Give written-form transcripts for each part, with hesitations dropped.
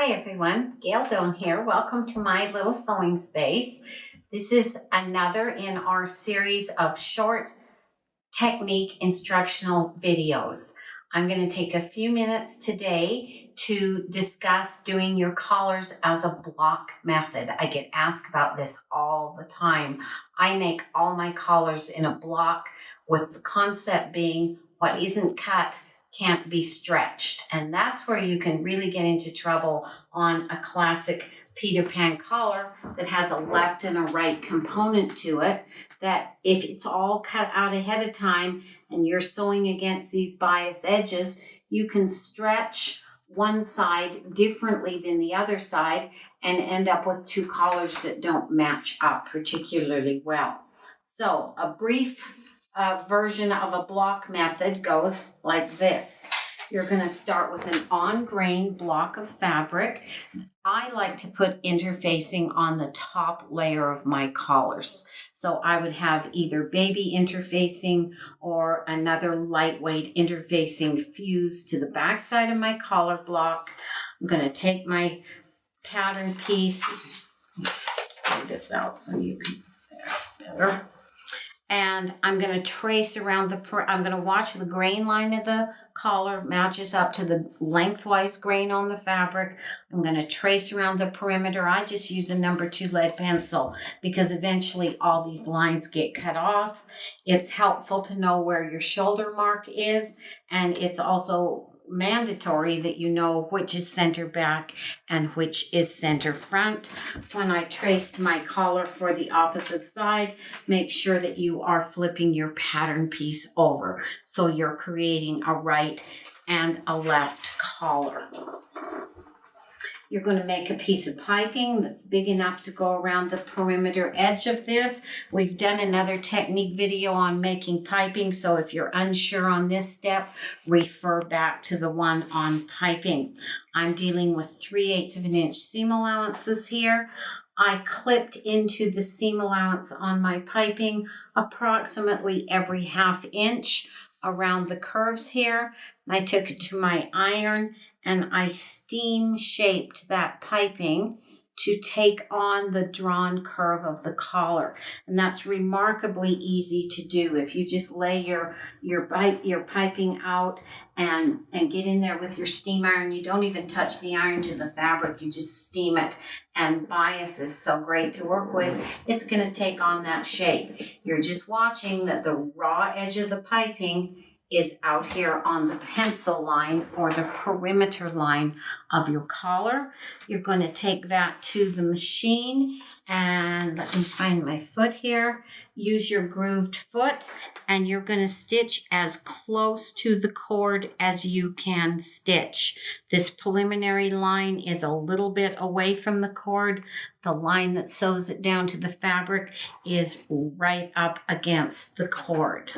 Hi everyone, Gail Doan here. Welcome to my little sewing space. This is another in our series of short technique instructional videos. I'm going to take a few minutes today to discuss doing your collars as a block method. I get asked about this all the time. I make all my collars in a block, with the concept being what isn't cut can't be stretched. And that's where you can really get into trouble on a classic Peter Pan collar that has a left and a right component to it, that if it's all cut out ahead of time and you're sewing against these bias edges, you can stretch one side differently than the other side and end up with two collars that don't match up particularly well. So a brief version of a block method goes like this. You're going to start with an on-grain block of fabric. I like to put interfacing on the top layer of my collars. So I would have either baby interfacing or another lightweight interfacing fused to the back side of my collar block. I'm going to take my pattern piece, lay this out so you can, there's better. And I'm going to trace around I'm going to watch the grain line of the collar matches up to the lengthwise grain on the fabric. I'm going to trace around the perimeter. I just use a number 2 lead pencil because eventually all these lines get cut off. It's helpful to know where your shoulder mark is, and it's also mandatory that you know which is center back and which is center front. When I traced my collar for the opposite side, make sure that you are flipping your pattern piece over so you're creating a right and a left collar. You're going to make a piece of piping that's big enough to go around the perimeter edge of this. We've done another technique video on making piping, so if you're unsure on this step, refer back to the one on piping. I'm dealing with 3/8 of an inch seam allowances here. I clipped into the seam allowance on my piping approximately every 1/2 inch around the curves here. I took it to my iron and I steam shaped that piping to take on the drawn curve of the collar. And that's remarkably easy to do. If you just lay your piping out and get in there with your steam iron, you don't even touch the iron to the fabric, you just steam it. And bias is so great to work with. It's going to take on that shape. You're just watching that the raw edge of the piping is out here on the pencil line or the perimeter line of your collar. You're going to take that to the machine, and let me find my foot here. Use your grooved foot, and you're going to stitch as close to the cord as you can stitch. This preliminary line is a little bit away from the cord. The line that sews it down to the fabric is right up against the cord.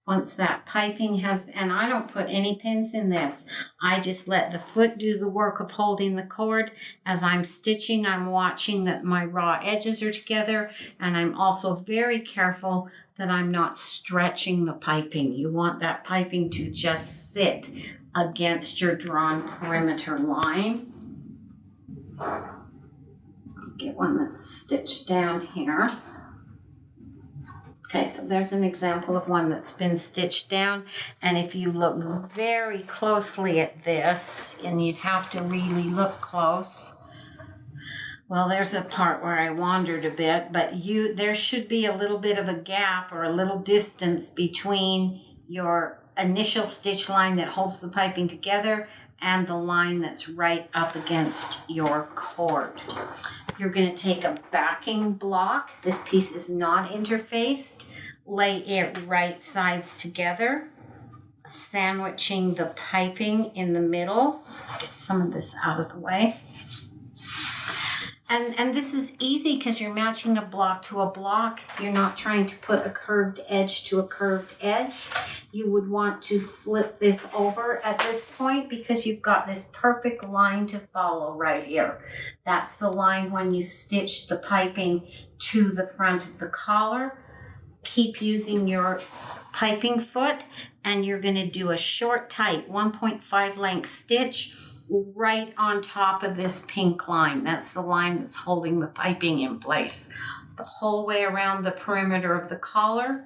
Once that piping has, and I don't put any pins in this, I just let the foot do the work of holding the cord. As I'm stitching, I'm watching that my raw edges are together, and I'm also very careful that I'm not stretching the piping. You want that piping to just sit against your drawn perimeter line. Get one that's stitched down here. Okay, so there's an example of one that's been stitched down. And if you look very closely at this, and you'd have to really look close, well, there's a part where I wandered a bit, but there should be a little bit of a gap or a little distance between your initial stitch line that holds the piping together and the line that's right up against your cord. You're going to take a backing block. This piece is not interfaced. Lay it right sides together, sandwiching the piping in the middle. Get some of this out of the way. And this is easy because you're matching a block to a block. You're not trying to put a curved edge to a curved edge. You would want to flip this over at this point because you've got this perfect line to follow right here. That's the line when you stitch the piping to the front of the collar. Keep using your piping foot, and you're going to do a short, tight 1.5 length stitch right on top of this pink line. That's the line that's holding the piping in place. The whole way around the perimeter of the collar.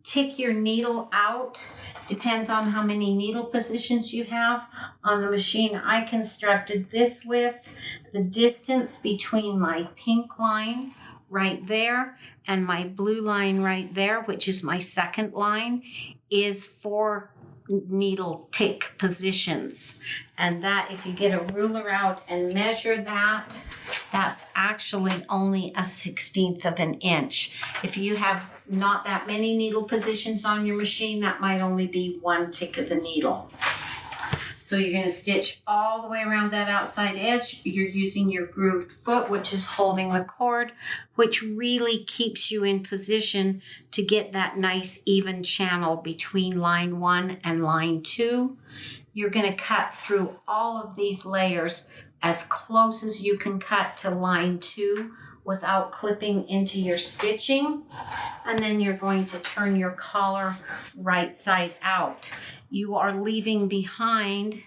Tick your needle out. Depends on how many needle positions you have on the machine I constructed this with. The distance between my pink line right there and my blue line right there, which is my second line, is 4 needle tick positions. And that, if you get a ruler out and measure that, that's actually only a 1/16 of an inch. If you have not that many needle positions on your machine, that might only be 1 tick of the needle. So you're going to stitch all the way around that outside edge. You're using your grooved foot, which is holding the cord, which really keeps you in position to get that nice even channel between line 1 and line 2. You're going to cut through all of these layers as close as you can cut to line 2 without clipping into your stitching. And then you're going to turn your collar right side out. You are leaving behind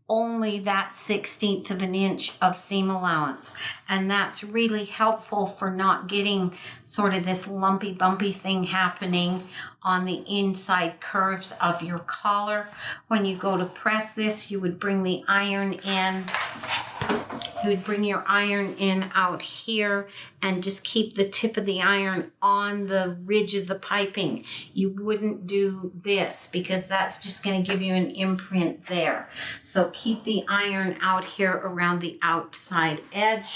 only that 1/16 of an inch of seam allowance. And that's really helpful for not getting sort of this lumpy bumpy thing happening on the inside curves of your collar. When you go to press this, you would bring the iron in. You would bring your iron in out here and just keep the tip of the iron on the ridge of the piping. You wouldn't do this because that's just going to give you an imprint there. So keep the iron out here around the outside edge,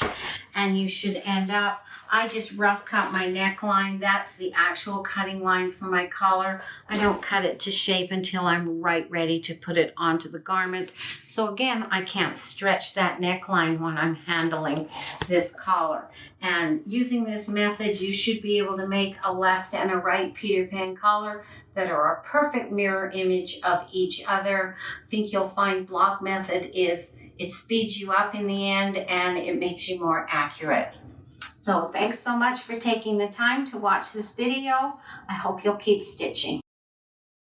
and you should end up, I just rough cut my neckline. That's the actual cutting line for my collar. I don't cut it to shape until I'm right ready to put it onto the garment. So again, I can't stretch that neckline when I'm handling this collar. And using this method, you should be able to make a left and a right Peter Pan collar that are a perfect mirror image of each other. I think you'll find block method it speeds you up in the end and it makes you more accurate. So thanks so much for taking the time to watch this video. I hope you'll keep stitching.